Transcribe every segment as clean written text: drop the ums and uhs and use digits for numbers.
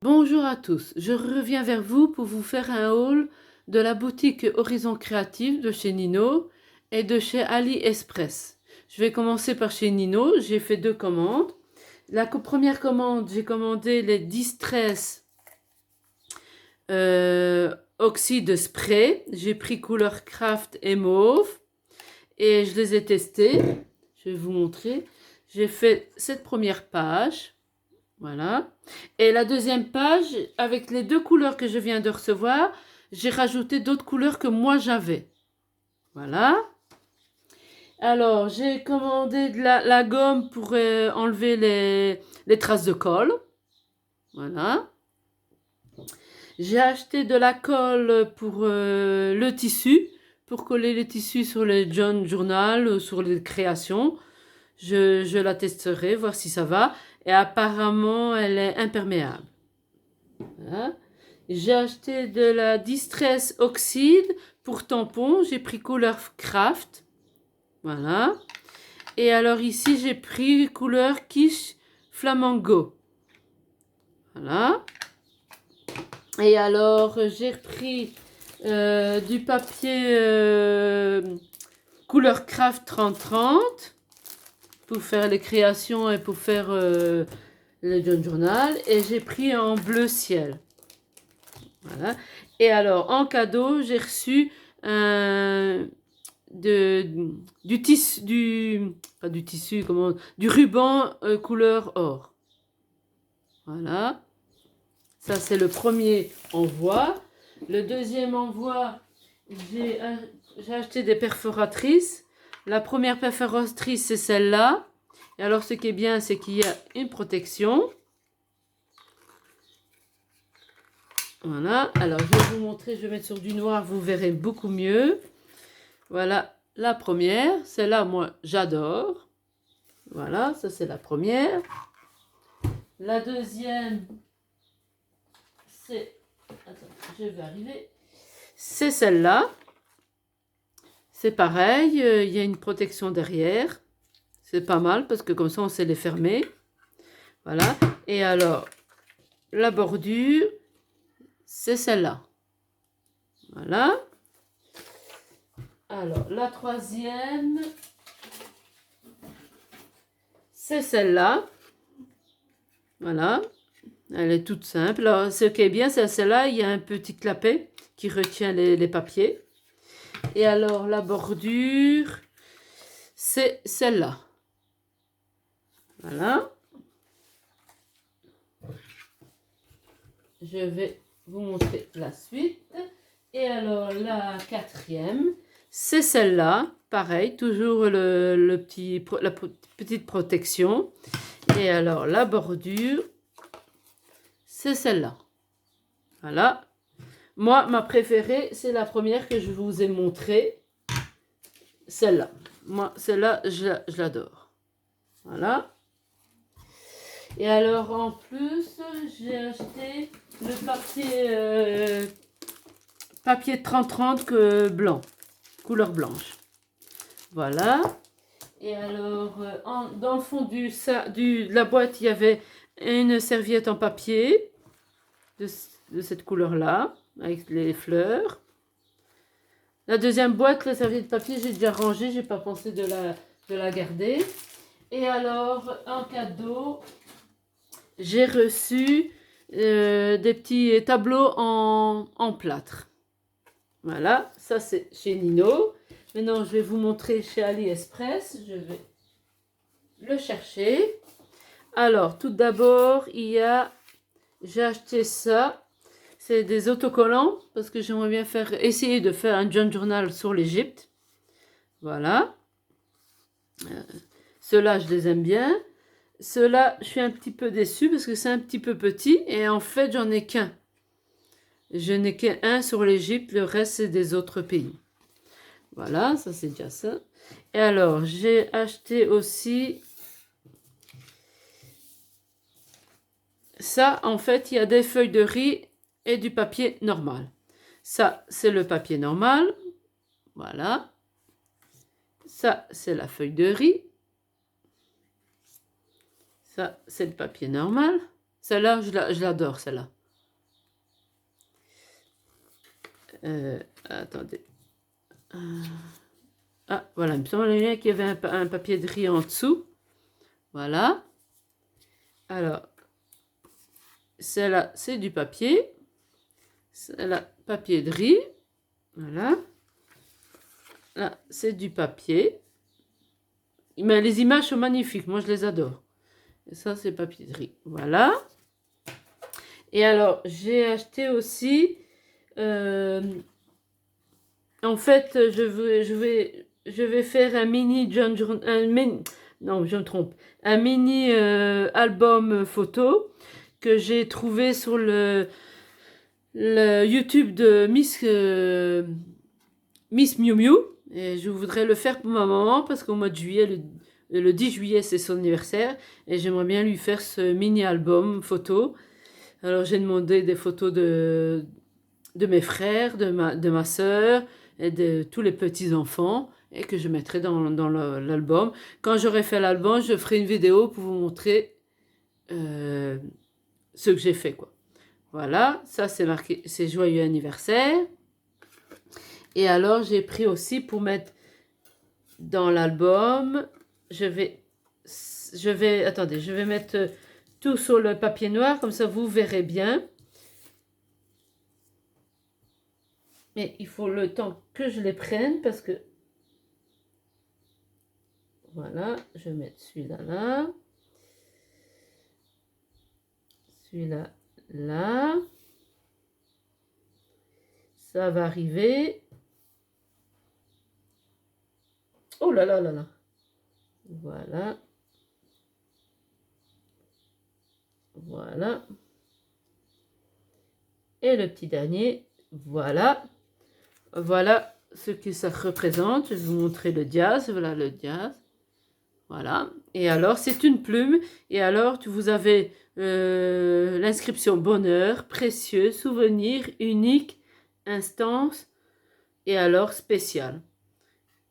Bonjour à tous, je reviens vers vous pour vous faire un haul de la boutique Horizon Créative de chez Nino et de chez AliExpress. Je vais commencer par chez Nino, j'ai fait 2 commandes. La première commande, j'ai commandé les Distress Oxyde Spray. J'ai pris couleur Craft et mauve et je les ai testés. Je vais vous montrer. J'ai fait cette première page. Voilà. Et la deuxième page, avec les 2 couleurs que je viens de recevoir, j'ai rajouté d'autres couleurs que moi j'avais. Voilà. Alors, j'ai commandé de la gomme pour enlever les traces de colle. Voilà. J'ai acheté de la colle pour le tissu, pour coller les tissus sur les John Journal, sur les créations. Je la testerai, voir si ça va. Et apparemment, elle est imperméable. Voilà. J'ai acheté de la Distress Oxyde pour tampon. J'ai pris couleur Craft. Voilà. Et alors ici, j'ai pris couleur Quiche Flamingo. Voilà. Et alors, j'ai repris du papier couleur Craft 3030 pour faire les créations et pour faire le John Journal. Et j'ai pris en bleu ciel. Voilà. Et alors, en cadeau, j'ai reçu du tissu, pas du tissu, du ruban couleur or. Voilà. Ça, c'est le premier envoi. Le deuxième envoi, j'ai acheté des perforatrices. La première perforatrice, c'est celle-là. Et alors, ce qui est bien, c'est qu'il y a une protection. Voilà, alors je vais vous montrer, je vais mettre sur du noir, vous verrez beaucoup mieux. Voilà la première, celle-là, moi, j'adore. Voilà, ça c'est la première. La deuxième, c'est... Attends, je vais arriver. C'est celle-là. C'est pareil, il y a une protection derrière. C'est pas mal parce que comme ça, on sait les fermer. Voilà, et alors, la bordure, c'est celle-là. Voilà. Alors, la troisième, c'est celle-là. Voilà. Elle est toute simple. Alors, ce qui est bien, c'est celle-là, il y a un petit clapet qui retient les papiers. Et alors, la bordure, c'est celle-là. Voilà. Je vais vous montrer la suite. Et alors, la quatrième, c'est celle-là. Pareil, toujours la petite protection. Et alors, la bordure, c'est celle-là. Voilà. Moi, ma préférée, c'est la première que je vous ai montrée. Celle-là. Moi, celle-là, je l'adore. Voilà. Et alors, en plus, j'ai acheté le papier 30-30 blanc, couleur blanche. Voilà. Et alors, dans le fond de la boîte, il y avait une serviette en papier de cette couleur-là, avec les fleurs. La deuxième boîte, la serviette de papier, j'ai déjà rangée, j'ai pas pensé de la garder. Et alors, en cadeau, j'ai reçu des petits tableaux en plâtre. Voilà, ça c'est chez Nino. Maintenant, je vais vous montrer chez AliExpress. Je vais le chercher. Alors, tout d'abord, j'ai acheté ça. C'est des autocollants parce que j'aimerais bien essayer de faire un John Journal sur l'Égypte. Voilà. Ceux-là, je les aime bien. Ceux-là, je suis un petit peu déçue parce que c'est un petit peu petit et en fait, j'en ai qu'un. Je n'ai qu'un sur l'Égypte, le reste, c'est des autres pays. Voilà, ça c'est déjà ça. Et alors, j'ai acheté aussi... Ça, en fait, il y a des feuilles de riz et du papier normal. Ça, c'est le papier normal. Voilà. Ça, c'est la feuille de riz. Ça, c'est le papier normal. Celle-là, je l'adore, celle-là. Attendez. Ah, voilà, il me semblait qu'il y avait un papier de riz en dessous. Voilà. Alors, celle-là, c'est du papier. Celle-là, papier de riz. Voilà. Là, c'est du papier. Mais les images sont magnifiques. Moi, je les adore. Et ça, c'est papier de riz. Voilà. Et alors, j'ai acheté aussi... en fait, je vais faire un mini non, je me trompe. Un mini album photo que j'ai trouvé sur le YouTube de Miss Miu Miu. Et je voudrais le faire pour ma maman parce qu'au mois de juillet, le 10 juillet, c'est son anniversaire. Et j'aimerais bien lui faire ce mini album photo. Alors j'ai demandé des photos de mes frères, de ma sœur et de tous les petits-enfants et que je mettrai dans l'album. Quand j'aurai fait l'album, je ferai une vidéo pour vous montrer ce que j'ai fait, quoi. Voilà, ça c'est marqué, c'est joyeux anniversaire. Et alors j'ai pris aussi pour mettre dans l'album, attendez, je vais mettre tout sur le papier noir, comme ça vous verrez bien. Mais il faut le temps que je les prenne parce que... Voilà, je vais mettre celui-là là. Celui-là là. Ça va arriver. Oh là là là là. Voilà. Voilà. Et le petit dernier. Voilà. Voilà ce que ça représente. Je vais vous montrer le diaz. Voilà le diaz. Voilà. Et alors, c'est une plume. Et alors, vous avez l'inscription bonheur, précieux, souvenir, unique, instance. Et alors, spécial.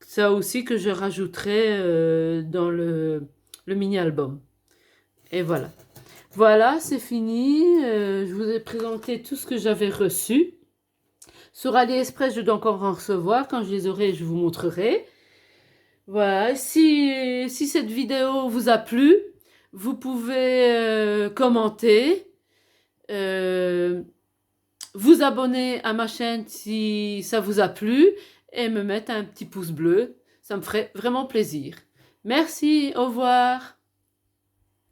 Ça aussi que je rajouterai dans le mini-album. Et voilà. Voilà, c'est fini. Je vous ai présenté tout ce que j'avais reçu. Sur AliExpress, je dois encore en recevoir. Quand je les aurai, je vous montrerai. Voilà. Si cette vidéo vous a plu, vous pouvez commenter. Vous abonner à ma chaîne si ça vous a plu. Et me mettre un petit pouce bleu. Ça me ferait vraiment plaisir. Merci, au revoir.